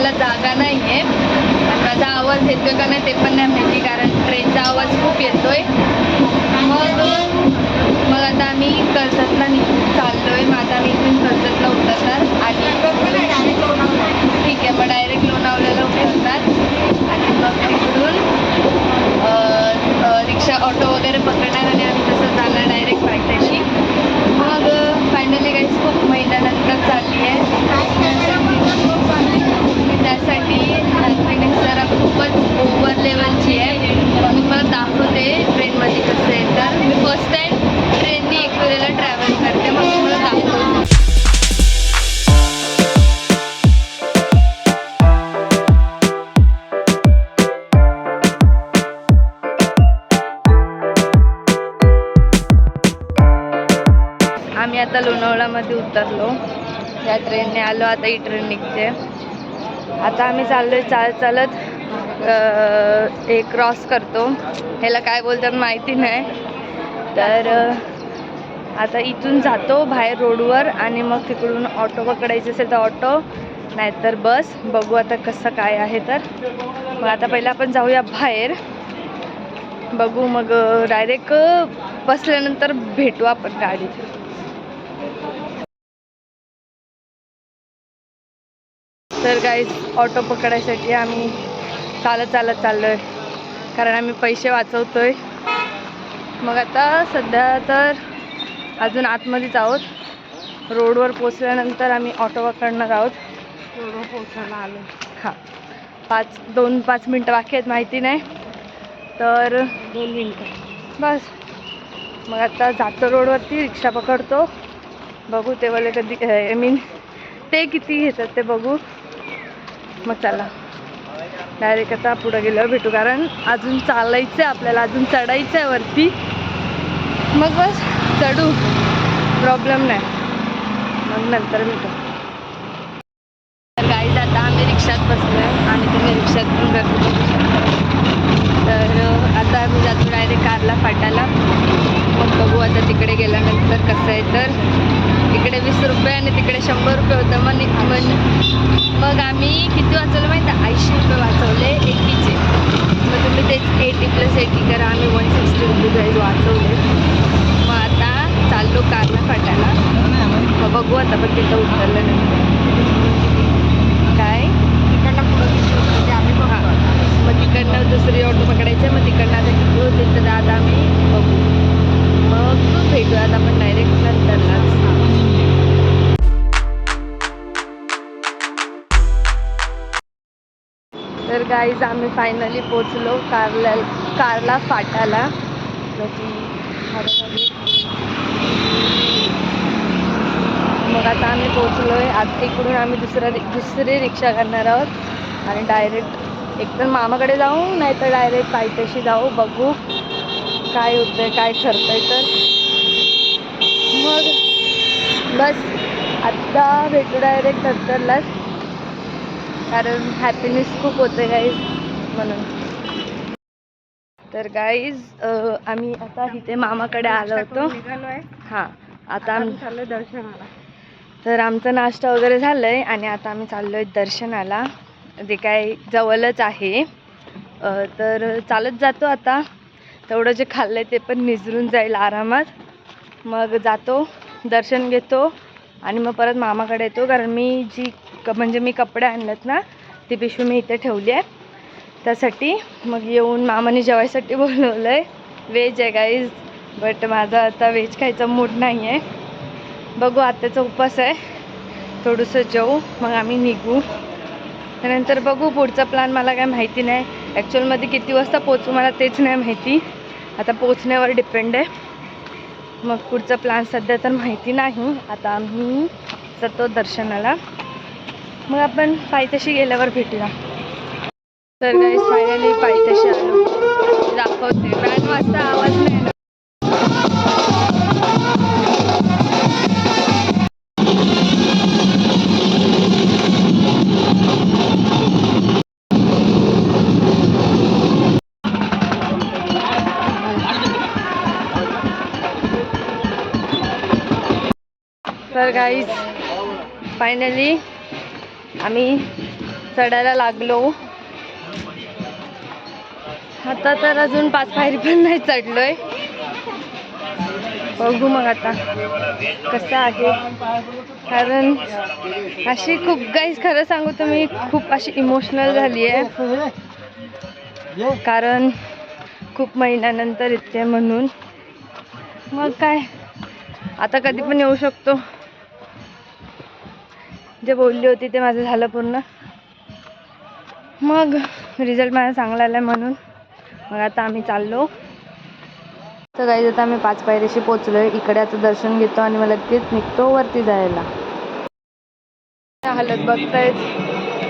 बसायला जागा नाही आहे आणि माझा आवाज येतोय का नाही ते पण नाही माहिती, कारण ट्रेनचा आवाज खूप येतोय. मग आता आम्ही कर्जतला चाललोय. मग आता आम्ही इथून कर्जतला उतरणार आणि ठीक आहे, मग डायरेक्ट लोणावळ्याला उतरणार आणि मग तिकडून रिक्षा ऑटो वगैरे पकडणार आणि आम्ही तसं जाणार डायरेक्ट पायथ्याशी. मग फायनली गाईज खूप महिन्यानंतर चालली आहे. त्यासाठी हॅपीनेस जरा खूपच ओव्हर लेवलची आहे. मी तुम्हाला दाखवते ट्रेनमध्ये कसं आहे. तर मी फर्स्ट टाईम ट्रेननी एक वेळेला ट्रॅव्हल करते, मग तुम्हाला दाखवते. आम्ही आता लोणावळ्यामध्ये उतरलो. या ट्रेनने आलो. आता ही ट्रेन निघते. आता आम्ही चाललोय चालत एक क्रॉस करतो. ह्याला काय बोलतात माहिती नाही. तर आता इथून जातो बाहेर रोडवर आणि मग तिकडून ऑटो पकडायचं असेल तर ऑटो, नाहीतर बस. बघू आता कसं काय आहे. तर मग आता पहिला आपण जाऊया बाहेर, बघू. मग डायरेक्ट बसल्यानंतर भेटू आपण गाडीत. तर गाईज ऑटो पकडायसाठी आम्ही चालत चाललोय, कारण आम्ही पैसे वाचवतोय. मग आता सध्या तर अजून आतमध्येच आहोत. रोडवर पोचल्यानंतर आम्ही ऑटो पकडणार आहोत. रोडवर पोचायला आलो. हां, 2-5 मिनटं बाकी आहेत, माहिती नाही. तर 2 मिनटं बस. मग आता जातो रोडवरती, रिक्षा पकडतो. बघू तेवाले कधी ते किती घेतात ते बघू. मग चला डायरेक्ट आता पुढं गेल्यावर भेटू, कारण अजून चालायचं आहे आपल्याला, अजून चढायचं आहे वरती. मग बस चढू, प्रॉब्लेम नाही. मग नंतर भेटू. तर गाईज आता आम्ही रिक्षात बसलो आहे आणि तुम्ही रिक्षात पण बघू शकता. तर आता आम्ही जातो डायरेक्ट कारला फाटाला. मग बघू आता तिकडे गेल्यानंतर कसं आहे. तर इकडे 20 रुपये आणि तिकडे 100 रुपये होतं. मग आम्ही किती वाचवलं माहिती आहे? 80 रुपये वाचवले एकीचे. मग तुम्ही तेच 80 + 80 करा. आम्ही 160 रुपये वाचवले. मग आता चाललो कारला फाटाला. मग बघू आता पण तिथं उतरल्यानंतर काय तिकडनं पुढं दिसतं आम्ही बघा. मग तिकडनं दुसरी ऑटो पकडायचं. मग तिकडनं आता किती होतील तर आता आम्ही बघू. मग भेटूयात आपण डायरेक्ट नंतरलाच. तर गाईज आम्ही फायनली पोचलो कारला फाटाला. मग आता आम्ही पोचलोय. आता इकडून आम्ही दुसरी रिक्षा करणार आहोत आणि डायरेक्ट एकदम मामाकडे जाऊ, नाही तर डायरेक्ट पायथ्याशी जाऊ. बघू काय होतंय, काय ठरतंय. तर मग बस आत्ता भेटू डायरेक्ट नंतरलाच, कारण हॅपीनेस खूप होते गाईज म्हणून. तर गाईज आम्ही आता इथे मामाकडे आलो होतो. हां, आता आम्ही चाललो दर्शनाला. तर आमचा नाश्ता वगैरे झालं आहे आणि आता आम्ही चाललो आहे दर्शनाला. जे काय जवळच आहे. तर चालत जातो आता. तेवढं जे खाल्लं आहे ते पण निजरून जाईल आरामात. मग जातो, दर्शन घेतो आणि मग परत मामाकडे येतो. कारण मी कपडे आणलेत ना, ती पिशवी मी इथे ठेवली आहे त्यासाठी. मग येऊन मामाने जेवायसाठी बोलवलं आहे. व्हेज आहे गाईज, बट माझा आता व्हेज खायचा मूड नाही आहे. बघू, आत्याचा उपवास आहे. थोडंसं जेवू, मग आम्ही निघू. त्यानंतर बघू पुढचा प्लॅन. मला काय माहिती नाही ॲक्च्युअलमध्ये किती वाजता पोचू, मला तेच नाही माहिती. आता पोचण्यावर डिपेंड आहे. मग पुढचा प्लॅन सध्या तर माहिती नाही. आता आम्ही जातो दर्शनाला. मग आपण पायथ्याशी गेल्यावर भेटूया. तर गाईस फायनली पायथ्याशी आलो. दाखवते बँड वाजता, आवाज नाही ना. तर गाईज फायनली आम्ही चढायला लागलो. आता तर अजून 5 पायरी पण नाही चढलोय. बघू मग आता कसं आहे. कारण अशी खूप गाईस खरं सांगू तुम्ही खूप अशी इमोशनल झाली आहे. कारण खूप महिन्यानंतर येते म्हणून. मग काय आता कधी पण येऊ शकतो. जे बोलली होती ते माझं झालं पूर्ण. मग रिझल्ट माझा चांगला आला म्हणून मग आता आम्ही चाललो. तर गाईज आता आम्ही 5 पायरीशी पोचलोय. इकडे आता दर्शन घेतो आणि मला लगेच निघतो वरती जायला. हालत बघतायच,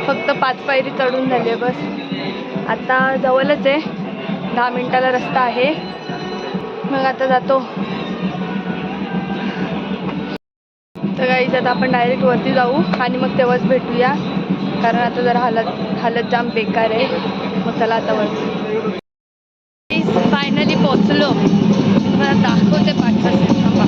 फक्त 5 पायरी चढून झाली आहे बस. आता जवळच आहे, 10 मिनिटाला रस्ता आहे. मग आता जातो. तर गाईज आता आपण डायरेक्ट वरती जाऊ आणि मग तेव्हाच भेटूया. कारण आता जरा हालत जाम बेकार आहे. मग चला आता वरती. फायनली पोचलो. मला दाखवते 5 थांबा.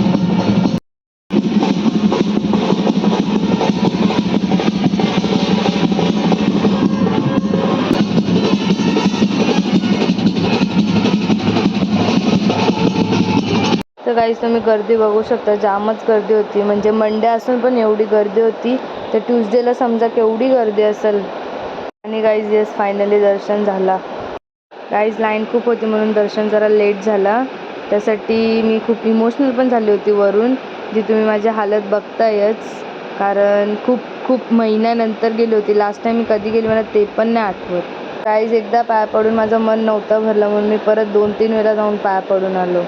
तर गाईस तुम्ही गर्दी बघू शकता, जामच गर्दी होती. म्हणजे मंडे असून पण एवढी गर्दी होती. तर ट्यूसडेला समजा केवढी गर्दी असेल. आणि गाईज येस फायनली दर्शन झाला. गाईज लाईन खूप होती म्हणून दर्शन जरा लेट झाला. त्यासाठी मी खूप इमोशनल पण झाली होती वरून, जी तुम्ही माझी हालत बघतायच. कारण खूप महिन्यानंतर गेली होती. लास्ट टाइम मी कधी गेली मला ते पण नाही आठवत. गाईज एकदा पाया पडून माझं मन नव्हतं भरलं म्हणून मी परत 2-3 वेळा जाऊन पाया पडून आलो.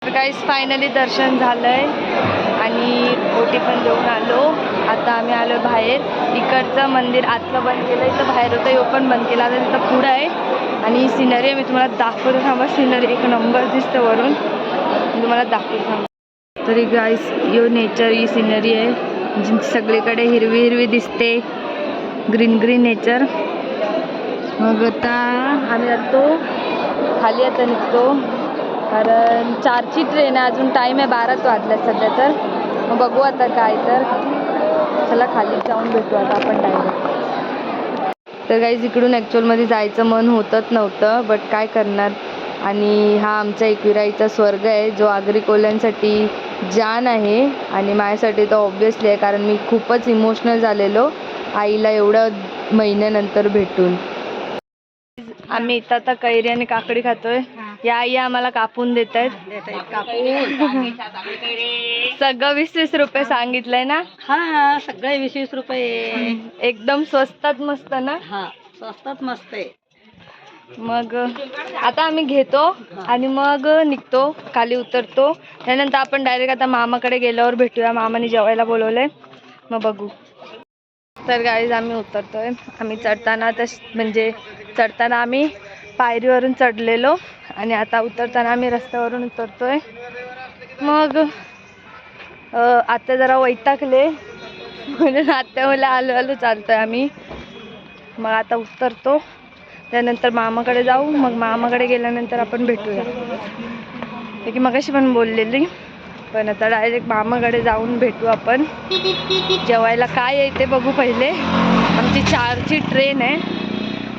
गाईज फायनली दर्शन झालंय आणि ओटी पण देऊन आलो. आता आम्ही आलो बाहेर. इकडचं मंदिर आतलं बंद केलं, इथं बाहेर होतं हे पण बंद केलं. आता तिथं पुढं आहे आणि सिनरी मी तुम्हाला दाखवतो. थांबा, सिनरी एक नंबर दिसतं वरून, मी तुम्हाला दाखवतो थांबा. तरी गाईज यो नेचर ही सिनरी आहे जी सगळीकडे हिरवी हिरवी दिसते, ग्रीन नेचर. मग आता आम्ही जातो खाली. आता निघतो कारण 4ची ट्रेन आहे. अजून टाईम आहे, 12च वाजल्यात सध्या. तर मग बघू आता काय. तर चला खाली जाऊन भेटू आता आपण डायरेक्ट. तर गाईज इकडून ॲक्च्युअलमध्ये जायचं मन होतच नव्हतं, बट काय करणार. आणि हा आमचा एकविराईचा स्वर्ग आहे जो आगरी कोल्ह्यांसाठी जान आहे आणि माझ्यासाठी तर ऑब्व्हियसली आहे. कारण मी खूपच इमोशनल झालेलो आईला एवढ्या महिन्यानंतर भेटून. आम्ही इथं आता कैरी आणि काकडी खातोय. या आई आम्हाला कापून देत आहेत. सगळं 20-20 रुपये सांगितलंय ना. हा, सगळे 20-20 रुपये. एकदम स्वस्तात मस्त ना. हा, स्वस्तात मस्त आहे. मग आता आम्ही घेतो आणि मग निघतो, खाली उतरतो. त्यानंतर आपण डायरेक्ट आता मामाकडे गेल्यावर भेटूया. मामाने जेवायला बोलवलंय, मग बघू. तर गाईज आम्ही उतरतोय. आम्ही चढताना म्हणजे चढताना आम्ही पायरीवरून चढलेलो आणि आता उतरताना आम्ही रस्त्यावरून उतरतोय. मग आता जरा वैतागले म्हणून आता मला आलो चालतोय आम्ही. मग आता उतरतो, त्यानंतर मामाकडे जाऊ. मग मामाकडे गेल्यानंतर आपण भेटूया. की मगाशी पण बोललेली, पण आता डायरेक्ट मामाकडे जाऊन भेटू आपण. जेवायला काय आहे ते बघू पहिले. आमची 4ची ट्रेन आहे,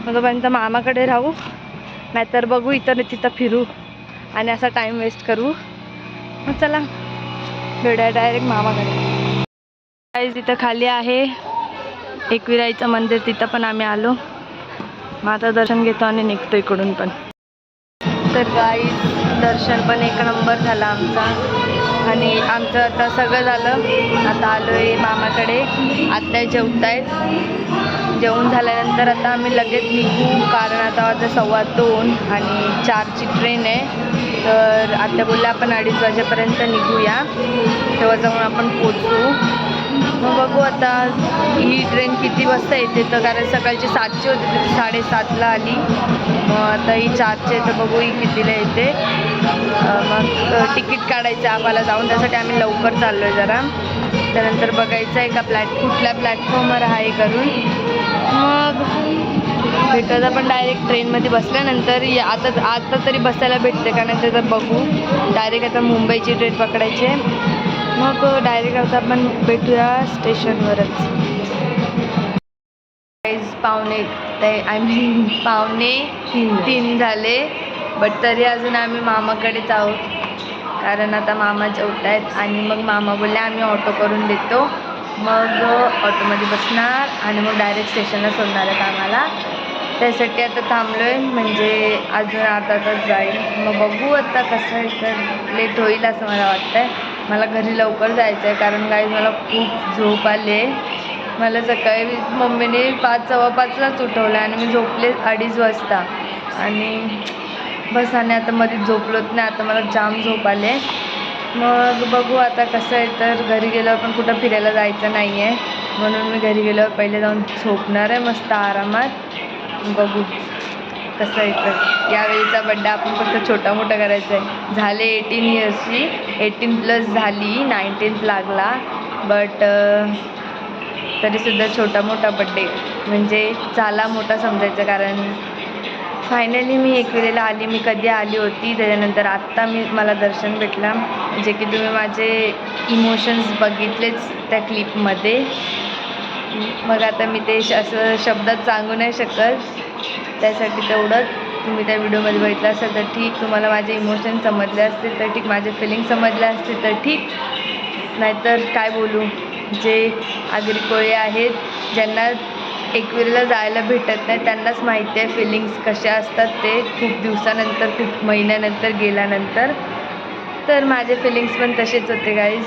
मग तोपर्यंत मामाकडे राहू. नाहीतर बघू इथं तिथं फिरू आणि असा टाईम वेस्ट करू. मग चला भेटूया डायरेक्ट मामाकडे. गाईज तिथं खाली आहे एकविराईचं मंदिर, तिथं पण आम्ही आलो. मग आता दर्शन घेतो आणि निघतो इकडून पण. तर गाईज दर्शन पण एक नंबर झाला आमचा आणि आमचं आता सगळं झालं. आता आलो आहे मामाकडे. आत्या जेवतायत. जेवून झाल्यानंतर आता आम्ही लगेच निघू, कारण आता वाजता 2:15 आणि 4ची ट्रेन आहे. तर आत्या बोलल्या आपण 2:30 वाजेपर्यंत निघूया, तेव्हा जाऊन आपण पोचू. मग बघू आता ही ट्रेन किती वाजता येते. तर कारण सकाळची 7ची होती, तर 7:30ला आली. मग आता ही 4ची आहे, तर बघू ही कितीला येते. मग तिकीट काढायचं आम्हाला जाऊन, त्यासाठी आम्ही लवकर चाललो आहे जरा. त्यानंतर बघायचं आहे का कुठल्या प्लॅटफॉर्मवर आहे करून. मग भेटत आपण डायरेक्ट ट्रेनमध्ये बसल्यानंतर. आता तरी बसायला भेटते का नाही तर बघू. डायरेक्ट आता मुंबईची ट्रेन पकडायची आहे. मग डायरेक्ट आता आपण भेटूया स्टेशनवरच. पावणे आय मीन 2:45 झाले. बट तरी अजून आम्ही मामाकडेच आहोत कारण आता मामा जेवत आहेत आणि मग मामा बोलले आम्ही ऑटो करून देतो. मग ऑटोमध्ये बसणार आणि मग डायरेक्ट स्टेशनला सोडणार आहेत आम्हाला. त्यासाठी आता थांबलो आहे म्हणजे अजून अर्धा तास जाईल. मग बघू आता कसं आहे तर लेट होईल असं मला वाटतं आहे. मला घरी लवकर जायचं आहे कारण गाईज मला खूप झोप आली आहे. मला सकाळी मम्मीने 5:15लाच उठवलं आणि मी झोपले 2:30 वाजता आणि बस आणि आता मध्ये झोपलोच नाही. आता मला जाम झोप आले. मग बघू आता कसं आहे तर घरी गेल्यावर पण कुठं फिरायला जायचं नाही आहे म्हणून मी घरी गेल्यावर पहिले जाऊन झोपणार आहे मस्त आरामात. बघू कसं आहे तर यावेळीचा बड्डे आपण फक्त छोटा मोठा करायचा आहे. झाले 18 इयर्सची 18+ झाली 19th लागला बट तरीसुद्धा छोटा मोठा बड्डे म्हणजे चाला मोठा समजायचं कारण फायनली मी एकविरेला आली. मी कधी आली होती त्याच्यानंतर आत्ता मला दर्शन भेटला जे की तुम्ही माझे इमोशन्स बघितलेच त्या क्लिपमध्ये. मग आता मी ते असं शब्दात सांगू नाही शकत त्यासाठी तेवढंच तुम्ही त्या व्हिडिओमध्ये बघितलं असेल तर ठीक. तुम्हाला माझे इमोशन समजले असतील तर ठीक. माझे फिलिंग समजले असतील तर ठीक. नाहीतर काय बोलू जे आगरी कोळी आहेत ज्यांना एकविरेला जायला भेटत नाही त्यांनाच माहिती आहे फिलिंग्स कशा असतात ते खूप दिवसानंतर खूप महिन्यानंतर गेल्यानंतर. तर माझे फिलिंग्स पण तसेच होते गाईज.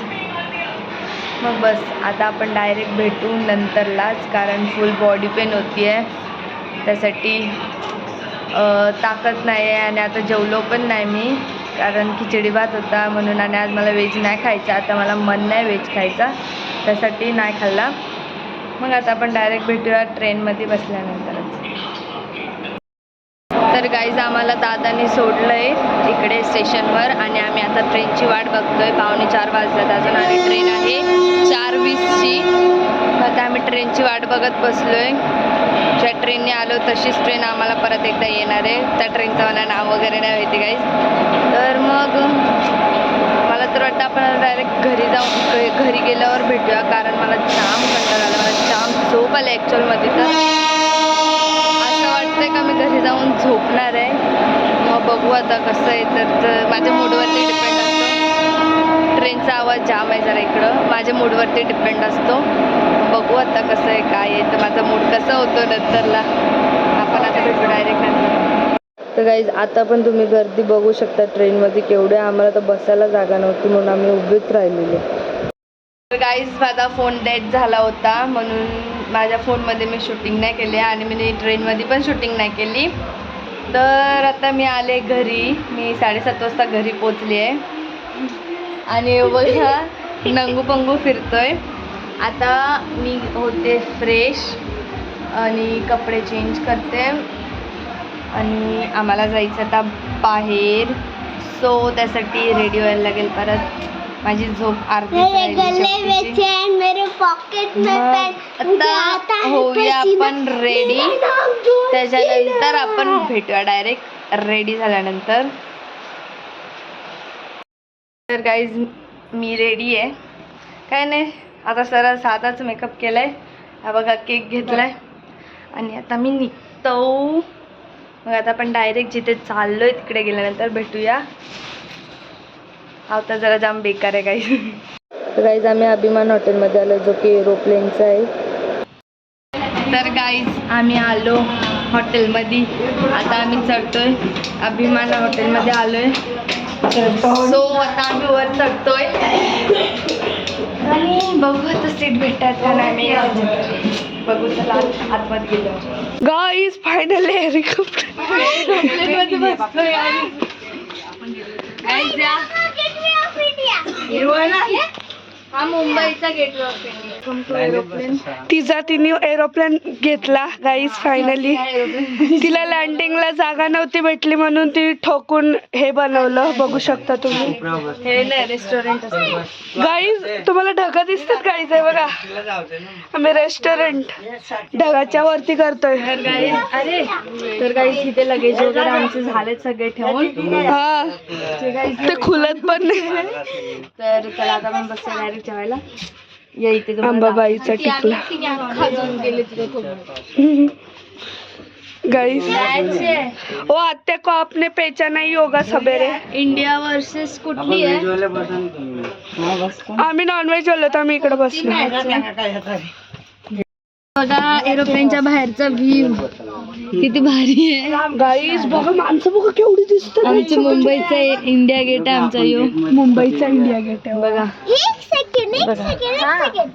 मग बस आता आपण डायरेक्ट भेटू नंतरलाच कारण फुल बॉडी पेन होती आहे त्यासाठी ताकद नाही आहे आणि आता जेवलो पण नाही मी कारण खिचडी भात होता म्हणून आणि आज मला व्हेज नाही खायचा. आता मला मन नाही व्हेज खायचा त्यासाठी नाही खाल्ला. मग आता आपण डायरेक्ट भेटूया ट्रेनमध्ये बसल्यानंतरच. तर गाईज आम्हाला दादाने सोडलं आहे इकडे स्टेशनवर आणि आम्ही आता ट्रेनची वाट बघतो आहे. 3:45 वाजतात अजून आणि ट्रेन आहे 4:20ची. आता आम्ही ट्रेनची वाट बघत बसलो आहे. ज्या ट्रेनने आलो तशीच ट्रेन आम्हाला परत एकदा येणार आहे. त्या ट्रेनचं मला नाव वगैरे नाही माहिती गाईज. तर मग मला तर वाटतं आपण डायरेक्ट घरी गेल्यावर भेटूया कारण मला जाम कंटाळा आला. मला जाम झोप आली ॲक्च्युअलमध्ये तर असं वाटतं का मी घरी जाऊन झोपणार आहे. मग बघू आता कसं आहे तर माझ्या मूडवरती डिपेंड असतो. ट्रेनचा आवाज जाम आहे जरा इकडं. माझ्या मूडवरती डिपेंड असतो. बघू आता कसं आहे काय आहे तर माझा मूड कसा होतो नंतरला. आपण आता भेटू डायरेक्ट नंतर. तर गाईज आता पण तुम्ही गर्दी बघू शकता ट्रेनमध्ये केवढे. आम्हाला तर बसायला जागा नव्हती म्हणून आम्ही उभेच राहिलेले. तर गाईज माझा फोन डेड झाला होता म्हणून माझ्या फोनमध्ये मी शूटिंग नाही केली आणि मी ट्रेनमध्ये पण शूटिंग नाही केली. तर आता मी आले घरी. मी 7:30 वाजता घरी पोचली आहे आणि बघा नंगू पंगू फिरतोय. आता मी होते फ्रेश आणि कपडे चेंज करते आणि आम्हाला जायचं आता बाहेर. सो त्यासाठी रेडी व्हायला लागेल. परत माझी झोप अर्धी आता होऊया आपण रेडी. त्याच्यानंतर आपण भेटूया डायरेक्ट रेडी झाल्यानंतर. तर गाईज मी रेडी आहे. काय नाही आता सरळ साधाच मेकअप केला आहे. हा बघा केक घेतला आहे आणि आता मी निघतो. मग आता आपण डायरेक्ट जिथे चाललो आहे तिकडे गेल्यानंतर भेटूया. आता जरा जाम बेकार आहे गाईज. तर गाईज आम्ही अभिमान हॉटेलमध्ये आलो जो की एरोप्लेनचं आहे. तर गाईज आम्ही आलो हॉटेलमध्ये. आता आम्ही चढतोय अभिमान हॉटेलमध्ये आलो आहे. सो आता आम्ही वर चढतोय आणि बघू आता सीट भेटतात का नाही. बघू चला आतमध्ये गेलो. गाईज फायनली हेलिकॉप्टरमध्ये बसतोय. हा मुंबईचा गेटवे ऑफ इंडिया एरोप्लेन. तिने एरोप्लेन घेतला गाईज फायनली. तिला लँडिंगला जागा नव्हती भेटली म्हणून ती ठोकून हे बनवलं. बघू शकता तुम्ही. हे नाही रेस्टॉरंट गाईज. तुम्हाला ढगा दिसतात गाईज आहे बघा. आम्ही रेस्टॉरंट ढगाच्या वरती करतोय. अरे तर गाईज इथे लगेज वगैरे आमचे झालेत सगळे ठेवून. हा ते खुलत पण नाही. तर चला आता आपण बसतो डायरेक्ट जेवायला. या इथे तुम्हाला अंबाबाईचा टिकला गाइस ओ आत्या को आपने पहचाना ही होगा सवेरे इंडिया वर्सेस कुठली आहे आम्ही नॉनव्हेज वाले तर आम्ही इकडे बसलो बघा एरोप्लेनच्या बाहेरचा व्ह्यू किती भारी आहे गाईस बघा माणसं बघा केवढी दिसतात आमचं मुंबईचा इंडिया गेट आहे आमचा यो मुंबईचा इंडिया गेट आहे बघा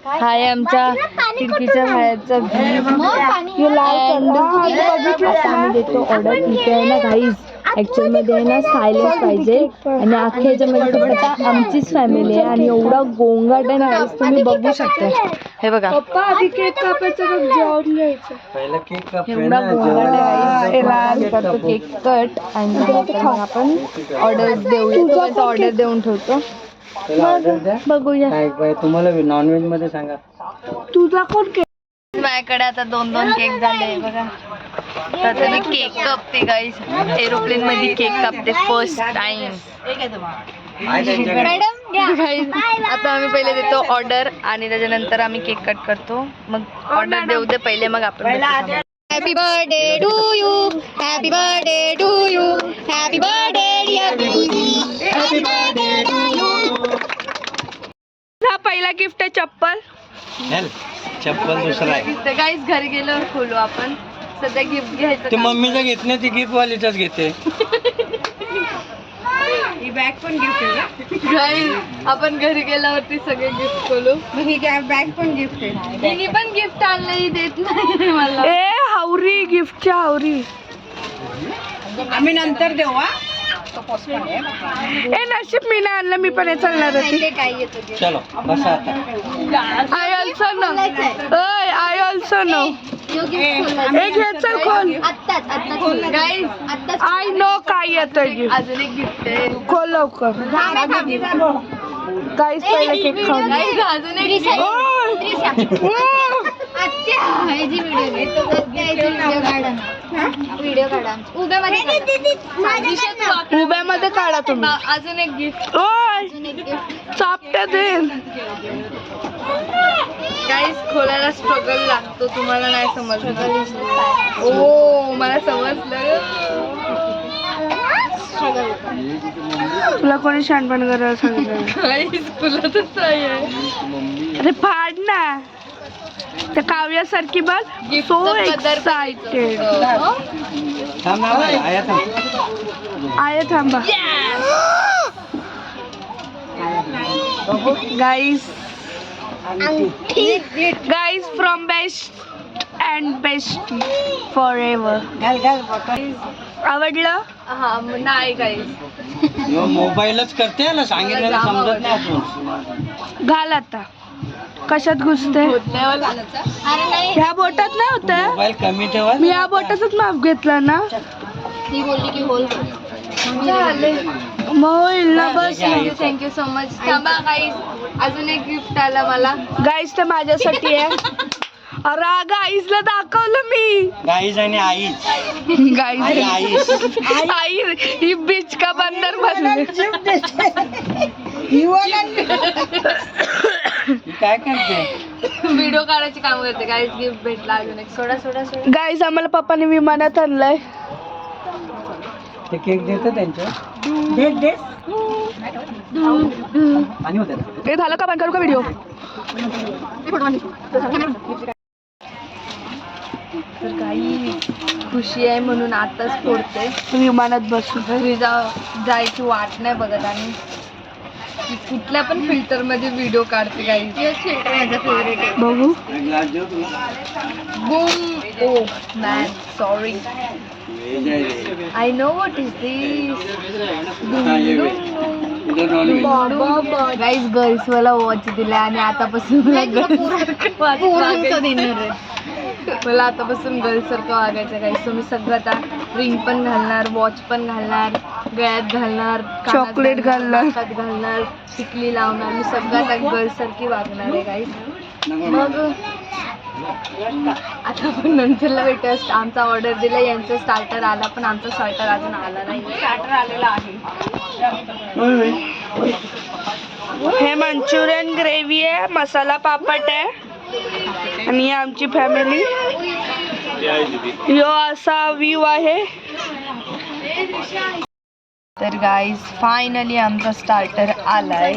हा आहे आमच्या खिडकीच्या बाहेरचा व्ह्यू आम्ही देतो ऑर्डर इथे आहे ना गाईज ऍक्च्युअल मध्ये आहे ना सायलेन्स पाहिजे आणि अख्ख्या ह्याच्यामध्ये फक्त आमचीच फॅमिली आहे आणि एवढा गोंगाट आहे ना गाईज तुम्ही बघू शकता हे बघा पप्पा आधी केक कापायचं मग जेवण घ्यायचं एवढा गोंगाट आहे गाईज करतो केक कट आणि नंतर मग आपण ऑर्डर देऊया ऑर्डर देऊन ठेवतो बघूया तुम्हाला नॉनव्हेज मध्ये सांगा. तुझा कोण केक माझ्याकडे आता 2 केक झाले बघा आता मी केक कापते गाईज एरोप्लेन मध्ये केक कापते फर्स्ट टाइम आता आम्ही पहिले देतो ऑर्डर आणि त्याच्यानंतर आम्ही केक कट करतो मग ऑर्डर देऊ दे पहिले मग आपण happy birthday to you happy birthday to you happy birthday happy birthday to you हा पहिला गिफ्ट आहे चप्पल चप्पल दुसरा आहे तर गाईज घरी गेल्यावर खोलू आपण सध्या गिफ्ट घ्यायचं ते मम्मीचं घेत नाही ती गिफ्ट वालीचाच घेते. ही बॅग पण गिफ्ट आहे गाईज आपण घरी गेल्यावरती सगळे गिफ्ट खोलू ही बॅग पण गिफ्ट आहे हिने पण गिफ्ट आणलंही देत नाही मला ए हावरी गिफ्टच्या हावरी आम्ही नंतर देऊ हा. ए नशीब मी नाही आणलं मी पण हे चालणार होती काय येतं चलो बसा आता. I also know I also know ए घे चल खोल गाईज आय नो काय येतोय गिफ्ट अजून एक गिफ्ट आहे खोल लवकर गाईस पहिला केक खाऊन गाईज अजून एक व्हिडिओ काढा उभ्यामध्ये काढा तुम्ही अजून एक गिफ्ट ओय चापट्या दे गाईज खोलायला स्ट्रगल लागतो तुम्हाला नाही समजलं ओ मला समजलं तुला कोणी शहाणपण करायला सांगितलं गाईज खुलतच नाही आहे अरे फाड ना त्या काव्यासारखी बघ सो एक्साइटेड थांब ना बाई, आया थांब. आया थांबा guys guys from best and best forever आवडलं हा नाही गाईज ह्यो मोबाईलच करते ना सांगितलं समजत नाही आपण. घाल आता कशात घुसते ह्या बोटात नाही होत मोबाईल कमी ठेवा. मी या बोटातच माप घेतला ना ती बोलली की होल मग होईल ना बस थँक्यू सो मच थांबा गाईज अजून एक गिफ्ट आलं मला गाईस तर माझ्यासाठी आहे अरे गाईसला दाखवलं मी गाईज आणि आईच गाईस आई आई ही बीच का बंदर बनली काय करते व्हिडिओ काढायची काम करते गाईज गिफ्ट भेटला अजून एक सोडा सोडा सोडा गाईस आम्हाला पप्पाने विमानात आणलंय ते केक देतो त्यांच्या आणि होते हे झालं का बंद करू का व्हिडिओ तर काही खुशी आहे म्हणून आताच फोडते विमानात बसून घरी जायची वाट नाही बघत आणि कुठल्या पण फिल्टर मध्ये व्हिडिओ काढते काही फिल्टर माझा फेवरेट आहे बघू boom oh man sorry I know what is this guys girls मला वॉच दिला आणि आतापासून मला आतापासून गर्ल्स सारखं वागायचं गाईज तुम्ही सगळं आता रिंग पण घालणार वॉच पण घालणार गळ्यात घालणार चॉकलेट घालणार हातात घालणार टिकली लावणार मी सगळं आता गर्ल्स सारखी वागणार आहे गाईज मग आता आपण नंतरला भेटत आमचा ऑर्डर दिला यांचं स्टार्टर आला पण आमचा स्टार्टर अजून आला नाही स्टार्टर आलेला आहे हे मंचुरियन ग्रेव्ही आहे, मसाला पापड आहे आणि ही आमची फॅमिली. यो असा व्ह्यू आहे. तर गाईज फायनली आमचा स्टार्टर आलाय,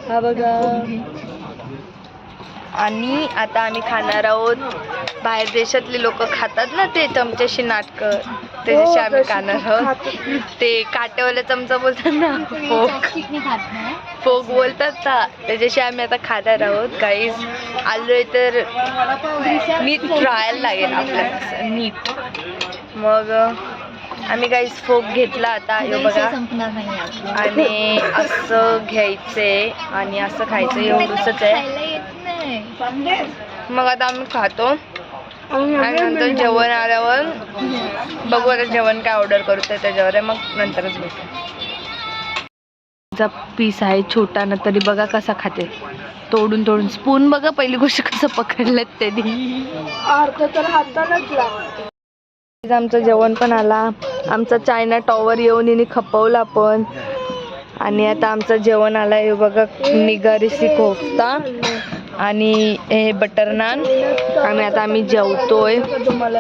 हा बघा. आणि आता आम्ही खाणार आहोत. बाहेर देशातले लोक खातात ना ते चमच्याशी नाटकं, त्याच्याशी आम्ही खाणार आहोत. ते काटेवाला चमचा बोलतात ना, फोक बोलतात ना, त्याच्याशी आम्ही आता खाणार आहोत. गाईज आलोय तर नीट ट्रायल लागेल आपल्याला, नीट. मग आम्ही गाईज फोक घेतला आता, हे बघा. आणि असं घ्यायचंय आणि असं खायचं, एवढंच आहे. मग आता आम्ही खातो आणि नंतर जेवण आल्यावर बघू आता जेवण काय ऑर्डर करू त्याच्यावर आहे, मग नंतरच बघू. पीस आहे छोटा ना, तरी बघा कसा खाते, तोडून तोडून. स्पून बघा पहिली गोष्ट कसं पकडलेत त्यांनी, अर्ध तर हातालाच लागतं. आमचं जेवण पण आला. आमचा चायना टॉवर येऊन हिने खपवला पण. आणि आता आमचं जेवण आलं आहे बघा, निगारीसी कोफ्ता आणि हे बटर नान. आणि आता आम्ही जेवतोय.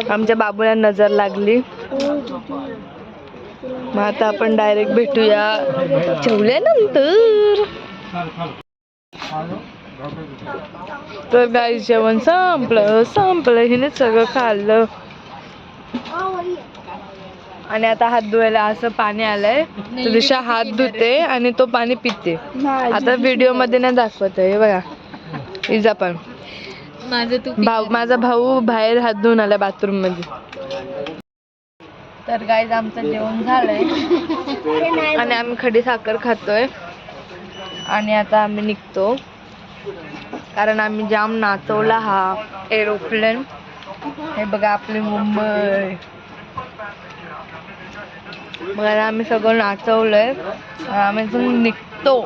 आमच्या बाबूला नजर लागली. मग आता आपण डायरेक्ट भेटूया जेवल्यानंतर. तर गाई जेवण संपलं हिने सगळं खाल्लं. आणि आता हात धुवायला असं पाणी आलंय, तर दिशा हात धुते आणि तो पाणी पिते. आता व्हिडिओ मध्ये नाही दाखवत आहे बघा. इजा पण माझा भाऊ बाहेर हात धुवून आला बाथरूम मध्ये. तर गाईज आमचं जेवण झालंय आणि आम्ही खडी साखर खातोय. आणि आता आम्ही निघतो, कारण आम्ही जाम नाचवला हा एरोप्लेन. हे बघा आपली मुंबई. मग आम्ही सगळं नाचवलंय, आम्ही इथून निघतो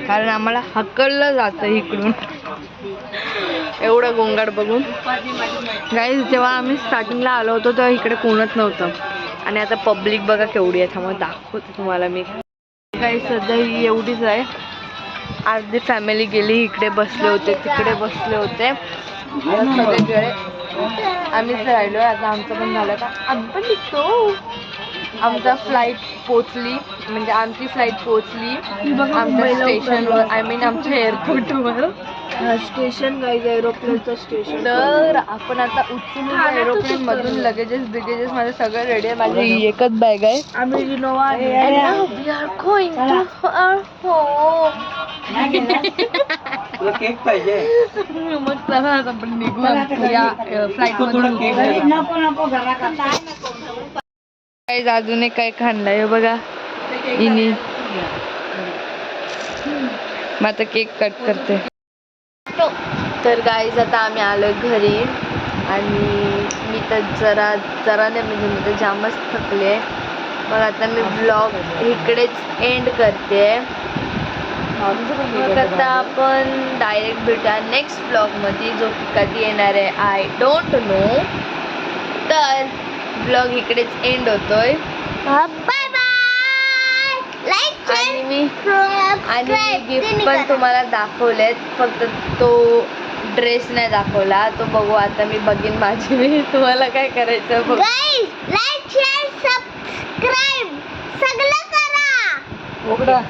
कारण आम्हाला हकललं जातं इकडून एवढं गोंगाट बघून. गाईज जेव्हा आम्ही स्टार्टिंगला आलो होतो तेव्हा इकडे कोणच नव्हतं आणि आता पब्लिक बघा केवढी आहे. त्यामुळे दाखवते तुम्हाला मी. काही सध्या ही एवढीच आहे. अर्धी फॅमिली गेली, इकडे बसले होते, तिकडे बसले होते. सगळीकडे आम्हीच राहिलो. आता आमचं पण झालं का आम्ही पण निघतो. आमचा फ्लाईट पोचली, म्हणजे आमची फ्लाईट पोचली आमच्या स्टेशनवर, आय मीन आमच्या एअरपोर्टवर. स्टेशन गाईज, एरोप्लेनचं स्टेशन. तर आपण आता उचलून एरोप्लेन मधून लगेजेस बिगेजेस माझं सगळं रेडी आहे. माझी एकच बॅग आहे. आम्ही इनोवा केक पाहिजे. मग चला आपण निघू या फ्लाईट मधून. काही अजून एक काय खाल्लंय बघा इनी. मग आता केक कट करते. तर गाईज आता आम्ही आलोय घरी आणि मी तर जरा नाही म्हणजे मी तर जामच थकले. मग आता मी ब्लॉग इकडेच एंड करते. मग आता आपण डायरेक्ट भेटूया नेक्स्ट ब्लॉगमध्ये, जो की कधी येणार आहे आय डोंट नो. तर ब्लॉग इकडेच एंड होतोय. Bye bye. लाईक आणि मी गिफ्ट पण तुम्हाला दाखवलेत, फक्त तो ड्रेस नाही दाखवला. तो बघू आता, मी बघीन माझी मी. तुम्हाला काय करायचं बघ. लाईक शेअर सबस्क्राईब सगळं करा.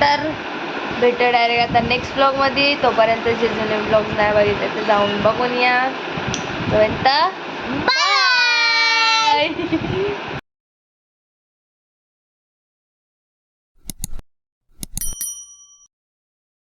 तर भेटू डायरेक्ट आता नेक्स्ट ब्लॉगमध्ये. तोपर्यंत जे जुने ब्लॉग नाही बघितले ते जाऊन बघून या. तोपर्यंत बाय.